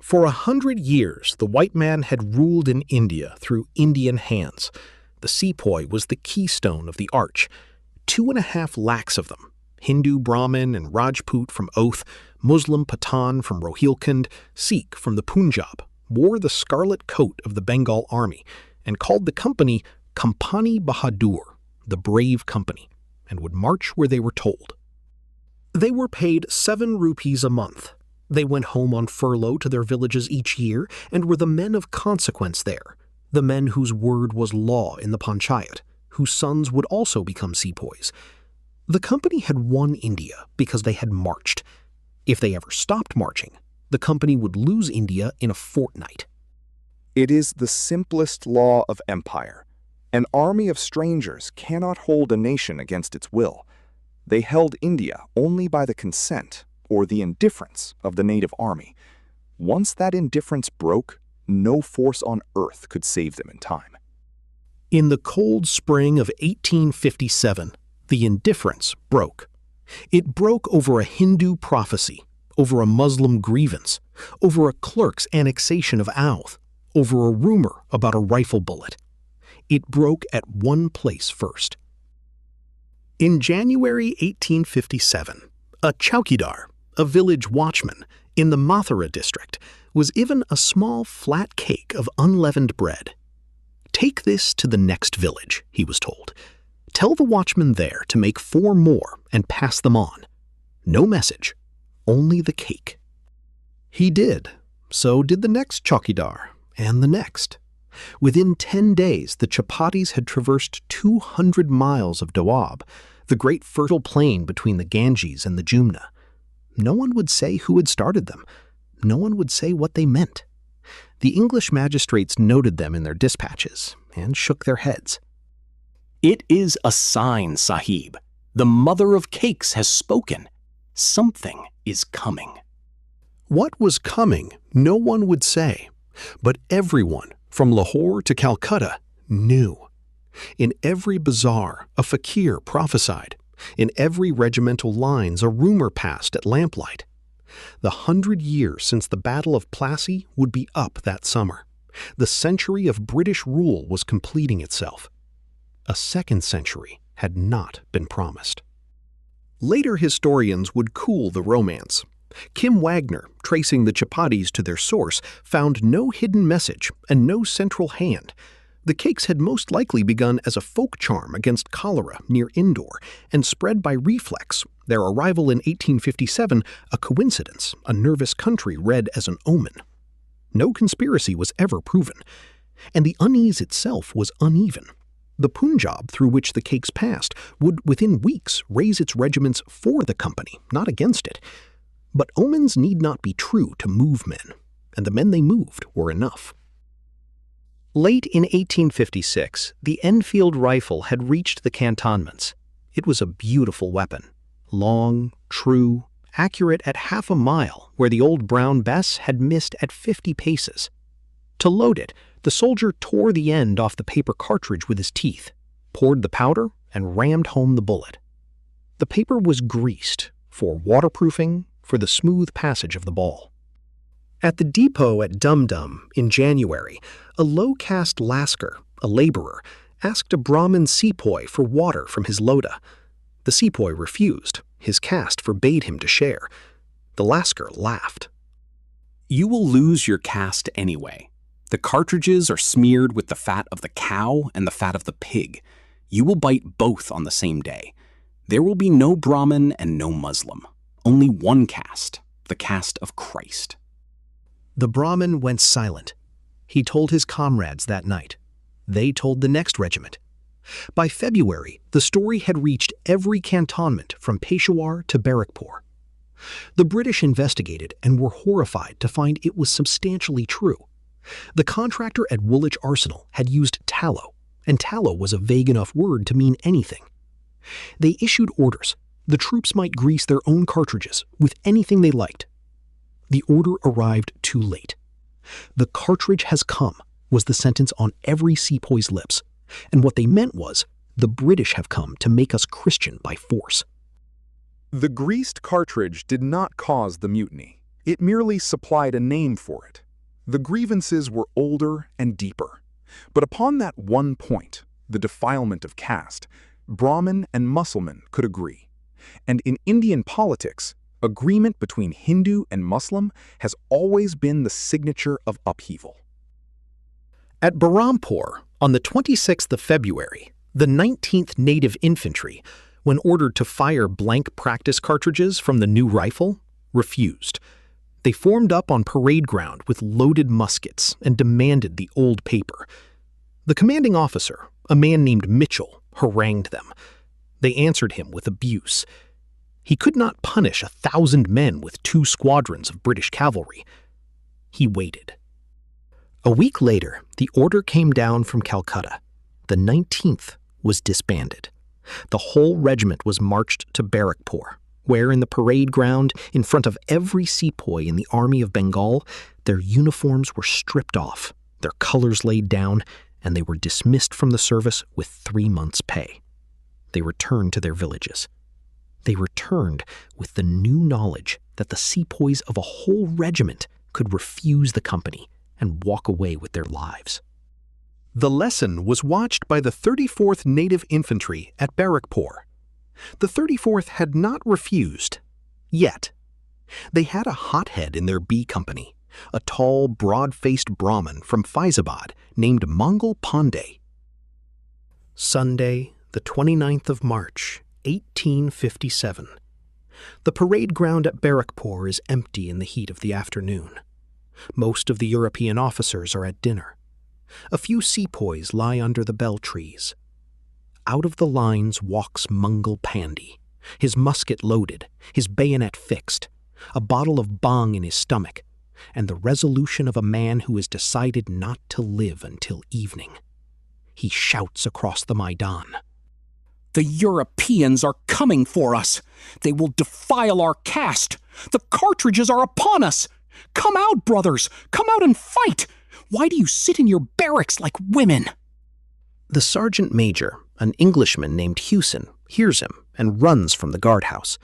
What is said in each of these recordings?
For 100 years, the white man had ruled in India through Indian hands. The Sepoy was the keystone of the arch. 2.5 lakhs of them, Hindu Brahmin and Rajput from Oath, Muslim Pathan from Rohilkhand, Sikh from the Punjab, wore the scarlet coat of the Bengal Army and called the company Compani Bahadur, the Brave Company, and would march where they were told. They were paid 7 rupees a month. They went home on furlough to their villages each year and were the men of consequence there, the men whose word was law in the panchayat, whose sons would also become sepoys. The company had won India because they had marched. If they ever stopped marching, the company would lose India in a fortnight. It is the simplest law of empire. An army of strangers cannot hold a nation against its will. They held India only by the consent or the indifference of the native army. Once that indifference broke, no force on earth could save them in time. In the cold spring of 1857, the indifference broke. It broke over a Hindu prophecy, over a Muslim grievance, over a clerk's annexation of Oudh, over a rumor about a rifle bullet. It broke at one place first. In January 1857, a chowkidar, a village watchman, in the Mathura district, was given a small flat cake of unleavened bread. "Take this to the next village," he was told. "Tell the watchman there to make 4 more and pass them on. No message, only the cake." He did. So did the next chowkidar, and the next. Within 10 days, the chupattis had traversed 200 miles of Doab, the great fertile plain between the Ganges and the Jumna. No one would say who had started them. No one would say what they meant. The English magistrates noted them in their dispatches and shook their heads. "It is a sign, Sahib. The mother of cakes has spoken. Something is coming." What was coming, no one would say, but everyone, from Lahore to Calcutta, knew. In every bazaar, a fakir prophesied. In every regimental lines, a rumor passed at lamplight. The 100 years since the Battle of Plassey would be up that summer. The century of British rule was completing itself. A second century had not been promised. Later historians would cool the romance. Kim Wagner, tracing the chupattis to their source, found no hidden message and no central hand. The cakes had most likely begun as a folk charm against cholera near Indore and spread by reflex, their arrival in 1857 a coincidence a nervous country read as an omen. No conspiracy was ever proven, and the unease itself was uneven. The Punjab through which the cakes passed would within weeks raise its regiments for the company, not against it. But omens need not be true to move men, and the men they moved were enough. Late in 1856, the Enfield rifle had reached the cantonments. It was a beautiful weapon, long, true, accurate at half a mile where the old Brown Bess had missed at 50 paces. To load it, the soldier tore the end off the paper cartridge with his teeth, poured the powder, and rammed home the bullet. The paper was greased for waterproofing, for the smooth passage of the ball. At the depot at Dum Dum in January, a low-caste Lascar, a laborer, asked a Brahmin Sepoy for water from his loda. The Sepoy refused. His caste forbade him to share. The Lascar laughed. "You will lose your caste anyway. The cartridges are smeared with the fat of the cow and the fat of the pig. You will bite both on the same day. There will be no Brahmin and no Muslim. Only one caste, the caste of Christ." The Brahmin went silent. He told his comrades that night. They told the next regiment. By February, the story had reached every cantonment from Peshawar to Barrackpore. The British investigated and were horrified to find it was substantially true. The contractor at Woolwich Arsenal had used tallow, and tallow was a vague enough word to mean anything. They issued orders. The troops might grease their own cartridges with anything they liked. The order arrived too late. "The cartridge has come," was the sentence on every sepoy's lips, and what they meant was, "The British have come to make us Christian by force." The greased cartridge did not cause the mutiny. It merely supplied a name for it. The grievances were older and deeper. But upon that one point, the defilement of caste, Brahmin and Mussulman could agree. And in Indian politics, agreement between Hindu and Muslim has always been the signature of upheaval. At Berhampur, on the 26th of February, the 19th Native Infantry, when ordered to fire blank practice cartridges from the new rifle, refused. They formed up on parade ground with loaded muskets and demanded the old paper. The commanding officer, a man named Mitchell, harangued them. They answered him with abuse. He could not punish 1,000 men with 2 squadrons of British cavalry. He waited. A week later, the order came down from Calcutta. The 19th was disbanded. The whole regiment was marched to Barrackpore, where in the parade ground, in front of every sepoy in the Army of Bengal, their uniforms were stripped off, their colors laid down, and they were dismissed from the service with 3 months' pay. They returned to their villages. They returned with the new knowledge that the sepoys of a whole regiment could refuse the company and walk away with their lives. The lesson was watched by the 34th Native Infantry at Barrackpore. The 34th had not refused, yet. They had a hothead in their B Company, a tall, broad-faced Brahmin from Faizabad named Mangal Pandey. Sunday, the 29th of March, 1857. The parade ground at Barrackpore is empty in the heat of the afternoon. Most of the European officers are at dinner. A few sepoys lie under the bell trees. Out of the lines walks Mangal Pandey, his musket loaded, his bayonet fixed, a bottle of bhang in his stomach, and the resolution of a man who has decided not to live until evening. He shouts across the Maidan. The Europeans are coming for us. They will defile our caste. The cartridges are upon us. Come out, brothers! Come out and fight! Why do you sit in your barracks like women? The sergeant major, an Englishman named Hewson, hears him and runs from the guardhouse.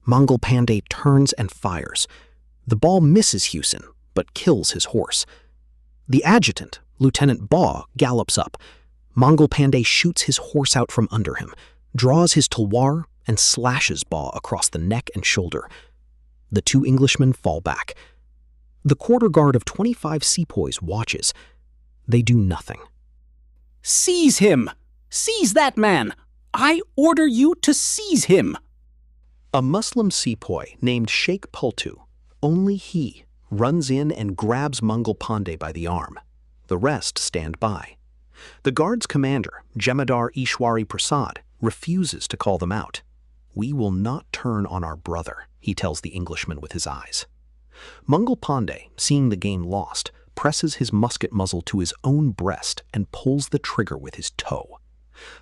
Mangal Pandey turns and fires. The ball misses Hewson, but kills his horse. The adjutant, Lieutenant Baugh, gallops up. Mangal Pandey shoots his horse out from under him, draws his tulwar, and slashes Baugh across the neck and shoulder. The 2 Englishmen fall back. The quarter guard of 25 sepoys watches. They do nothing. Seize him! Seize that man! I order you to seize him! A Muslim sepoy named Sheikh Pultu, only he, runs in and grabs Mangal Pandey by the arm. The rest stand by. The guard's commander, Jemadar Ishwari Prasad, refuses to call them out. "We will not turn on our brother," he tells the Englishman with his eyes. Mangal Pandey, seeing the game lost, presses his musket muzzle to his own breast and pulls the trigger with his toe.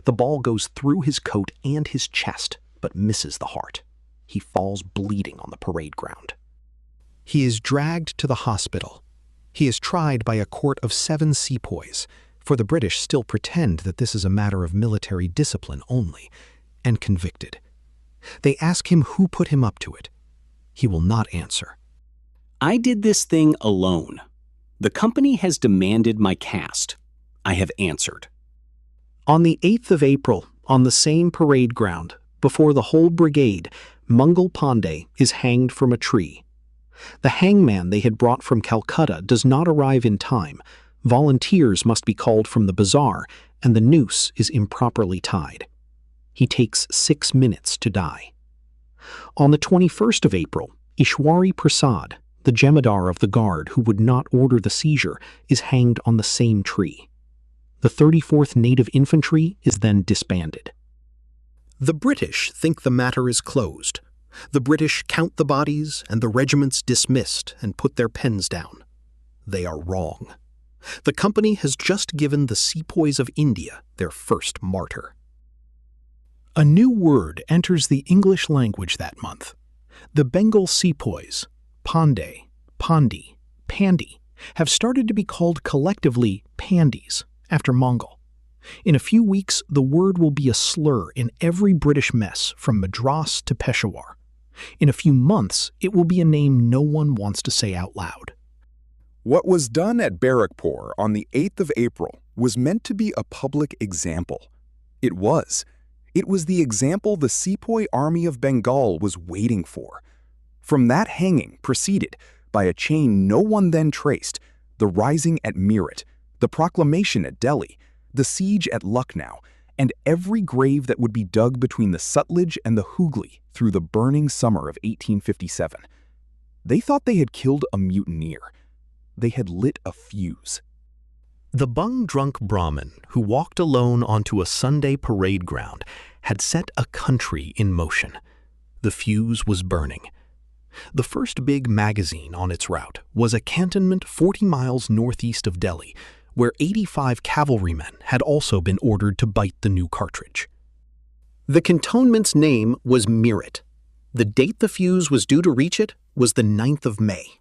The ball goes through his coat and his chest, but misses the heart. He falls bleeding on the parade ground. He is dragged to the hospital. He is tried by a court of 7 sepoys, for the British still pretend that this is a matter of military discipline only, and convicted. They ask him who put him up to it. He will not answer. I did this thing alone. The company has demanded my caste. I have answered. On the 8th of April, on the same parade ground, before the whole brigade, Mangal Pandey is hanged from a tree. The hangman they had brought from Calcutta does not arrive in time. Volunteers must be called from the bazaar, and the noose is improperly tied. He takes 6 minutes to die. On the 21st of April, Ishwari Prasad, the Jemadar of the guard who would not order the seizure, is hanged on the same tree. The 34th Native Infantry is then disbanded. The British think the matter is closed. The British count the bodies and the regiments dismissed and put their pens down. They are wrong. The company has just given the sepoys of India their first martyr. A new word enters the English language that month. The Bengal sepoys, Pandey, Pandi, Pandi, have started to be called collectively Pandis, after Mongol. In a few weeks, the word will be a slur in every British mess from Madras to Peshawar. In a few months, it will be a name no one wants to say out loud. What was done at Barrackpore on the 8th of April was meant to be a public example. It was. It was the example the Sepoy Army of Bengal was waiting for. From that hanging proceeded, by a chain no one then traced, the rising at Meerut, the proclamation at Delhi, the siege at Lucknow, and every grave that would be dug between the Sutlej and the Hooghly through the burning summer of 1857. They thought they had killed a mutineer. They had lit a fuse. The bung-drunk Brahmin who walked alone onto a Sunday parade ground had set a country in motion. The fuse was burning. The first big magazine on its route was a cantonment 40 miles northeast of Delhi, where 85 cavalrymen had also been ordered to bite the new Cartridge. The cantonment's name was Meerut. The date the fuse was due to reach it was the 9th of May.